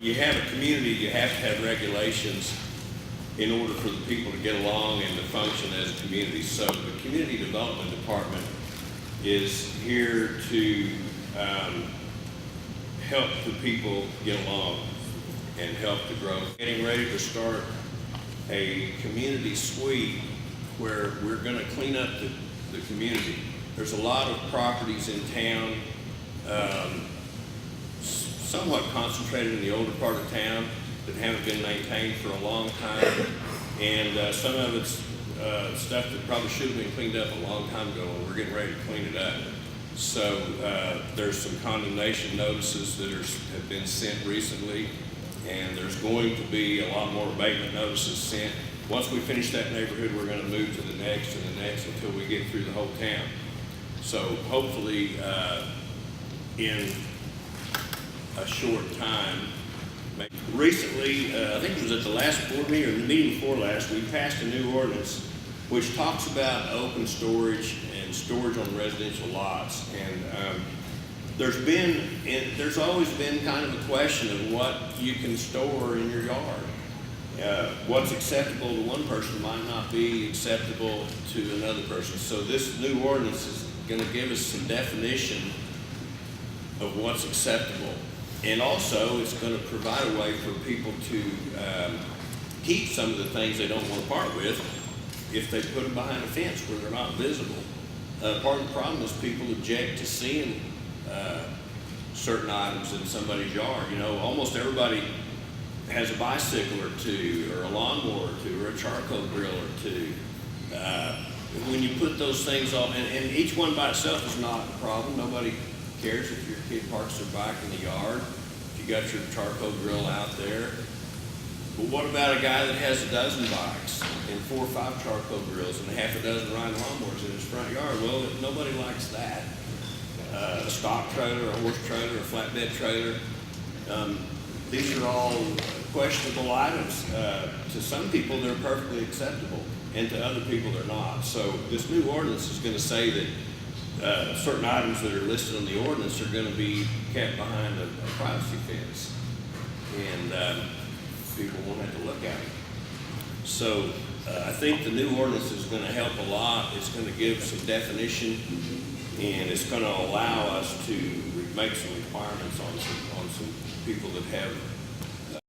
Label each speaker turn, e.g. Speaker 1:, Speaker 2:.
Speaker 1: You have a community, you have to have regulations in order for the people to get along and to function as a community. So the Community Development Department is here to help the people get along and help the growth. Getting ready to start a community suite where we're going to clean up the community. There's a lot of properties in town, somewhat concentrated in the older part of town that haven't been maintained for a long time, and some of it's stuff that probably should have been cleaned up a long time ago, and we're getting ready to clean it up. So there's some condemnation notices that have been sent recently, and there's going to be a lot more abatement notices sent. Once we finish that neighborhood, we're going to move to the next and the next until we get through the whole town. So hopefully in a short time. Recently, I think it was at the last board meeting or the meeting before last, we passed a new ordinance which talks about open storage and storage on residential lots. And there's always been kind of a question of what you can store in your yard. What's acceptable to one person might not be acceptable to another person. So this new ordinance is going to give us some definition of what's acceptable. And also, it's going to provide a way for people to keep some of the things they don't want to part with if they put them behind a fence where they're not visible. Part of the problem is people object to seeing certain items in somebody's yard. You know, almost everybody has a bicycle or two, or a lawnmower or two, or a charcoal grill or two. When you put those things on, and each one by itself is not a problem. Nobody cares if your kid parks their bike in the yard, if you got your charcoal grill out there. But what about a guy that has a dozen bikes and 4 or 5 charcoal grills and half a dozen riding lawnmowers in his front yard? Well, nobody likes that. A stock trailer, a horse trailer, a flatbed trailer. These are all questionable items. To some people, they're perfectly acceptable, and to other people, they're not. So this new ordinance is going to say that certain items that are listed on the ordinance are going to be kept behind a privacy fence, and people won't have to look at it. So I think the new ordinance is going to help a lot. It's going to give some definition, and it's going to allow us to make some requirements on some people that have